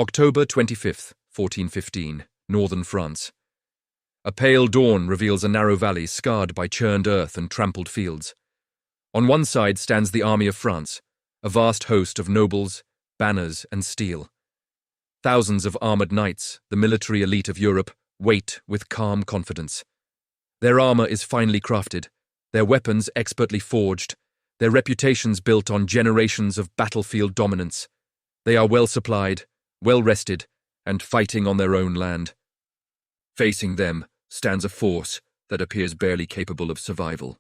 October 25th, 1415, northern France. A pale dawn reveals a narrow valley scarred by churned earth and trampled fields. On one side stands the army of France, a vast host of nobles, banners, and steel. Thousands of armored knights, the military elite of Europe, wait with calm confidence. Their armor is finely crafted, their weapons expertly forged, their reputations built on generations of battlefield dominance. They are well supplied, well rested, and fighting on their own land. Facing them stands a force that appears barely capable of survival.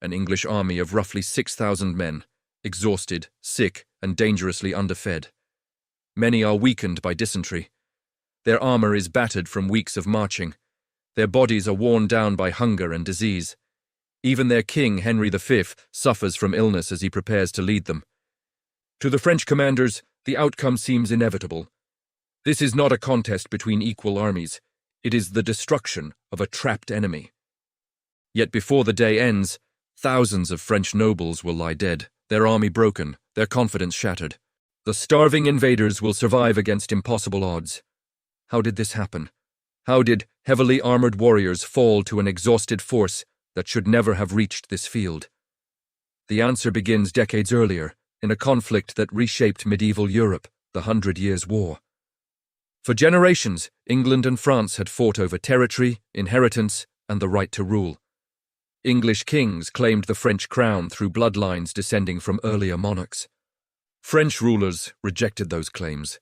An English army of roughly 6,000 men, exhausted, sick, and dangerously underfed. Many are weakened by dysentery. Their armor is battered from weeks of marching. Their bodies are worn down by hunger and disease. Even their king, Henry V, suffers from illness as he prepares to lead them. To the French commanders, the outcome seems inevitable. This is not a contest between equal armies. It is the destruction of a trapped enemy. Yet before the day ends, thousands of French nobles will lie dead, their army broken, their confidence shattered. The starving invaders will survive against impossible odds. How did this happen? How did heavily armored warriors fall to an exhausted force that should never have reached this field? The answer begins decades earlier, in a conflict that reshaped medieval Europe, the 100 Years' War. For generations, England and France had fought over territory, inheritance, and the right to rule. English kings claimed the French crown through bloodlines descending from earlier monarchs. French rulers rejected those claims,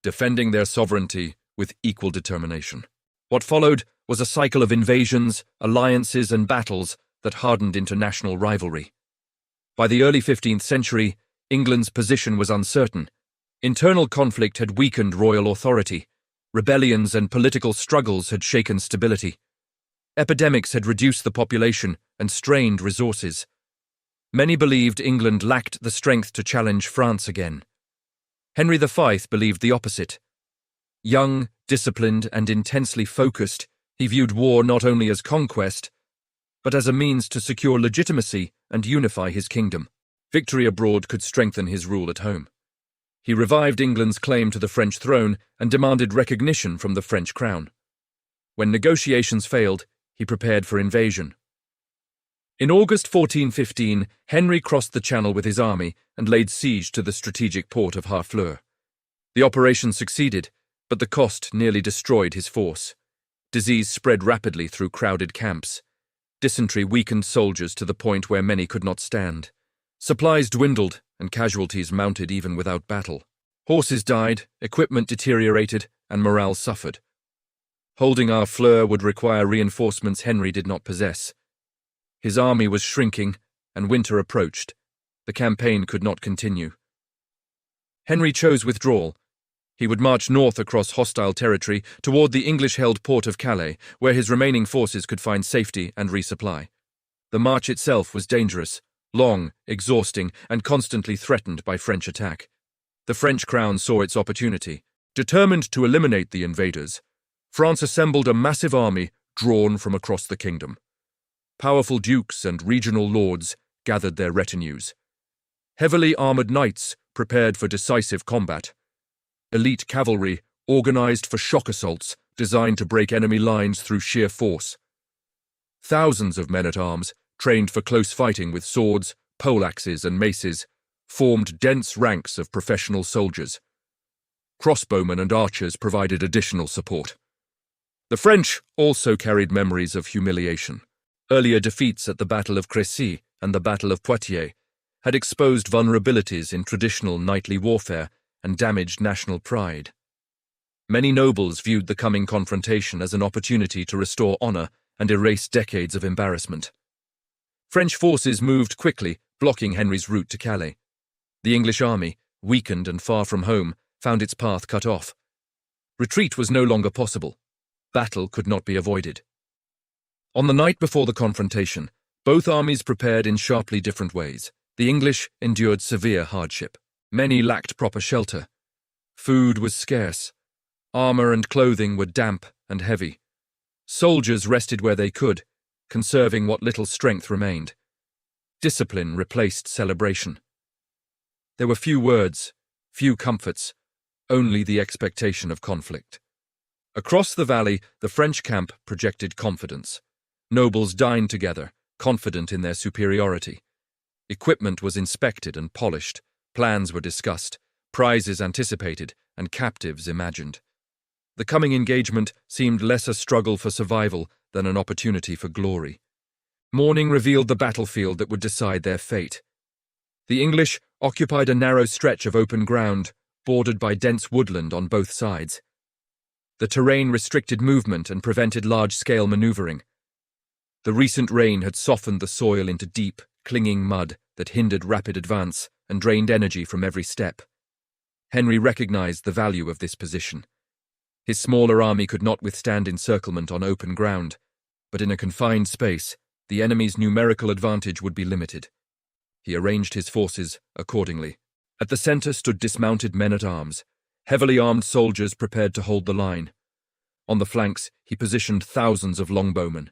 defending their sovereignty with equal determination. What followed was a cycle of invasions, alliances, and battles that hardened into national rivalry. By the early 15th century, England's position was uncertain. Internal conflict had weakened royal authority. Rebellions and political struggles had shaken stability. Epidemics had reduced the population and strained resources. Many believed England lacked the strength to challenge France again. Henry V believed the opposite. Young, disciplined, and intensely focused, he viewed war not only as conquest, but as a means to secure legitimacy and unify his kingdom. Victory abroad could strengthen his rule at home. He revived England's claim to the French throne and demanded recognition from the French crown. When negotiations failed, he prepared for invasion. In August 1415, Henry crossed the Channel with his army and laid siege to the strategic port of Harfleur. The operation succeeded, but the cost nearly destroyed his force. Disease spread rapidly through crowded camps. Dysentery weakened soldiers to the point where many could not stand. Supplies dwindled, and casualties mounted even without battle. Horses died, equipment deteriorated, and morale suffered. Holding Harfleur would require reinforcements Henry did not possess. His army was shrinking, and winter approached. The campaign could not continue. Henry chose withdrawal. He would march north across hostile territory toward the English-held port of Calais, where his remaining forces could find safety and resupply. The march itself was dangerous, long, exhausting, and constantly threatened by French attack. The French crown saw its opportunity. Determined to eliminate the invaders, France assembled a massive army drawn from across the kingdom. Powerful dukes and regional lords gathered their retinues. Heavily armored knights prepared for decisive combat. Elite cavalry organized for shock assaults designed to break enemy lines through sheer force. Thousands of men-at-arms, trained for close fighting with swords, poleaxes, and maces, formed dense ranks of professional soldiers. Crossbowmen and archers provided additional support. The French also carried memories of humiliation. Earlier defeats at the Battle of Crécy and the Battle of Poitiers had exposed vulnerabilities in traditional knightly warfare and damaged national pride. Many nobles viewed the coming confrontation as an opportunity to restore honor and erase decades of embarrassment. French forces moved quickly, blocking Henry's route to Calais. The English army, weakened and far from home, found its path cut off. Retreat was no longer possible. Battle could not be avoided. On the night before the confrontation, both armies prepared in sharply different ways. The English endured severe hardship. Many lacked proper shelter. Food was scarce. Armor and clothing were damp and heavy. Soldiers rested where they could, conserving what little strength remained. Discipline replaced celebration. There were few words, few comforts, only the expectation of conflict. Across the valley, the French camp projected confidence. Nobles dined together, confident in their superiority. Equipment was inspected and polished, plans were discussed, prizes anticipated, and captives imagined. The coming engagement seemed less a struggle for survival than an opportunity for glory. Morning revealed the battlefield that would decide their fate. The English occupied a narrow stretch of open ground, bordered by dense woodland on both sides. The terrain restricted movement and prevented large-scale maneuvering. The recent rain had softened the soil into deep, clinging mud that hindered rapid advance and drained energy from every step. Henry recognized the value of this position. His smaller army could not withstand encirclement on open ground, but in a confined space, the enemy's numerical advantage would be limited. He arranged his forces accordingly. At the center stood dismounted men-at-arms, heavily armed soldiers prepared to hold the line. On the flanks, he positioned thousands of longbowmen.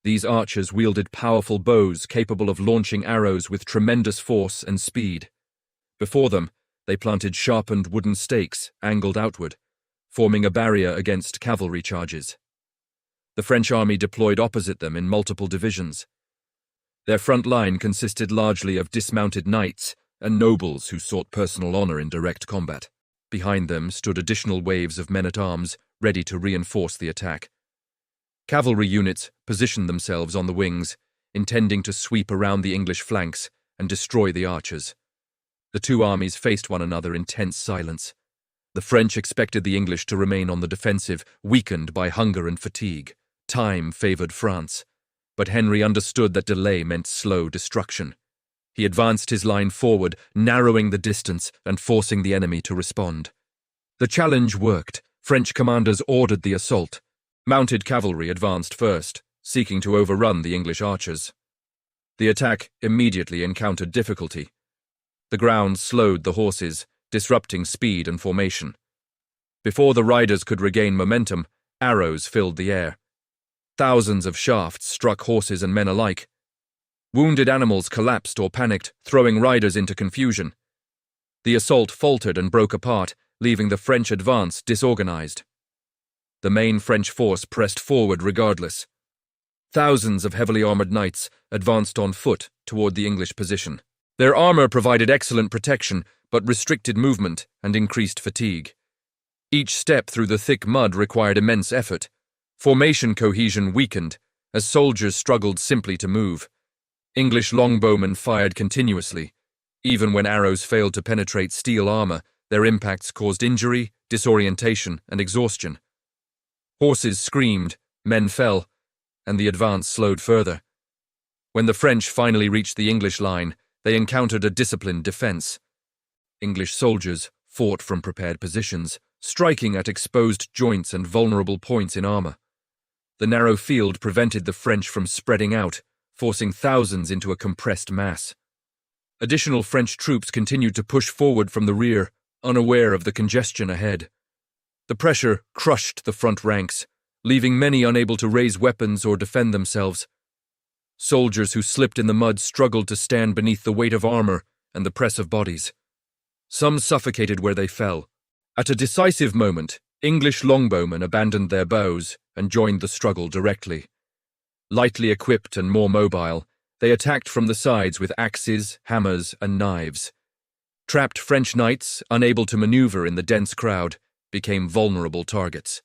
These archers wielded powerful bows capable of launching arrows with tremendous force and speed. Before them, they planted sharpened wooden stakes, angled outward, forming a barrier against cavalry charges. The French army deployed opposite them in multiple divisions. Their front line consisted largely of dismounted knights and nobles who sought personal honor in direct combat. Behind them stood additional waves of men-at-arms, ready to reinforce the attack. Cavalry units positioned themselves on the wings, intending to sweep around the English flanks and destroy the archers. The two armies faced one another in tense silence. The French expected the English to remain on the defensive, weakened by hunger and fatigue. Time favored France, but Henry understood that delay meant slow destruction. He advanced his line forward, narrowing the distance and forcing the enemy to respond. The challenge worked. French commanders ordered the assault. Mounted cavalry advanced first, seeking to overrun the English archers. The attack immediately encountered difficulty. The ground slowed the horses, disrupting speed and formation. Before the riders could regain momentum, arrows filled the air. Thousands of shafts struck horses and men alike. Wounded animals collapsed or panicked, throwing riders into confusion. The assault faltered and broke apart, leaving the French advance disorganized. The main French force pressed forward regardless. Thousands of heavily armored knights advanced on foot toward the English position. Their armor provided excellent protection, but restricted movement and increased fatigue. Each step through the thick mud required immense effort. Formation cohesion weakened, as soldiers struggled simply to move. English longbowmen fired continuously. Even when arrows failed to penetrate steel armor, their impacts caused injury, disorientation, and exhaustion. Horses screamed, men fell, and the advance slowed further. When the French finally reached the English line, they encountered a disciplined defense. English soldiers fought from prepared positions, striking at exposed joints and vulnerable points in armor. The narrow field prevented the French from spreading out, forcing thousands into a compressed mass. Additional French troops continued to push forward from the rear, unaware of the congestion ahead. The pressure crushed the front ranks, leaving many unable to raise weapons or defend themselves. Soldiers who slipped in the mud struggled to stand beneath the weight of armor and the press of bodies. Some suffocated where they fell. At a decisive moment, English longbowmen abandoned their bows and joined the struggle directly. Lightly equipped and more mobile, they attacked from the sides with axes, hammers, and knives. Trapped French knights, unable to maneuver in the dense crowd, became vulnerable targets.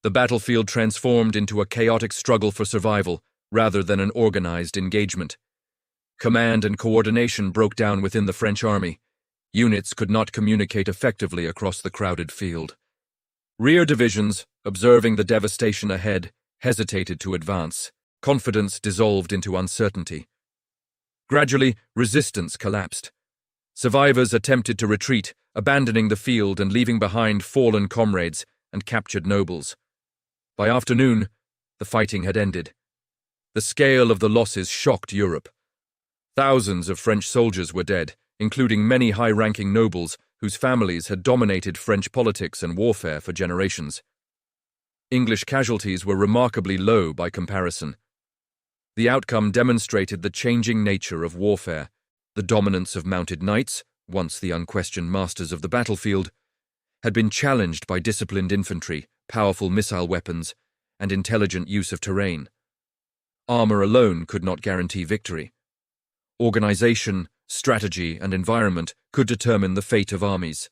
The battlefield transformed into a chaotic struggle for survival rather than an organized engagement. Command and coordination broke down within the French army. Units could not communicate effectively across the crowded field. Rear divisions, observing the devastation ahead, hesitated to advance. Confidence dissolved into uncertainty. Gradually, resistance collapsed. Survivors attempted to retreat, abandoning the field and leaving behind fallen comrades and captured nobles. By afternoon, the fighting had ended. The scale of the losses shocked Europe. Thousands of French soldiers were dead, including many high-ranking nobles whose families had dominated French politics and warfare for generations. English casualties were remarkably low by comparison. The outcome demonstrated the changing nature of warfare, the dominance of mounted knights, once the unquestioned masters of the battlefield, had been challenged by disciplined infantry, powerful missile weapons, and intelligent use of terrain. Armor alone could not guarantee victory. Organization, strategy, and environment could determine the fate of armies.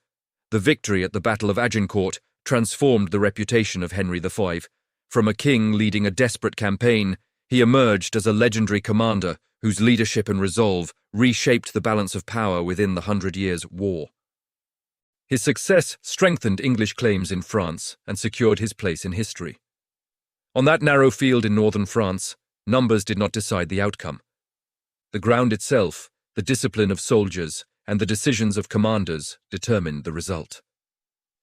The victory at the Battle of Agincourt transformed the reputation of Henry V. From a king leading a desperate campaign, he emerged as a legendary commander whose leadership and resolve reshaped the balance of power within the 100 Years' War. His success strengthened English claims in France and secured his place in history. On that narrow field in northern France, numbers did not decide the outcome. The ground itself, the discipline of soldiers, and the decisions of commanders determined the result.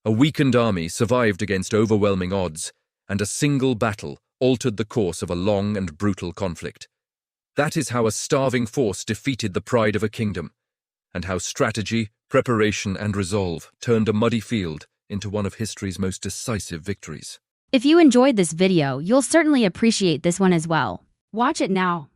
A weakened army survived against overwhelming odds, and a single battle altered the course of a long and brutal conflict. That is how a starving force defeated the pride of a kingdom, and how strategy, preparation, and resolve turned a muddy field into one of history's most decisive victories. If you enjoyed this video, you'll certainly appreciate this one as well. Watch it now.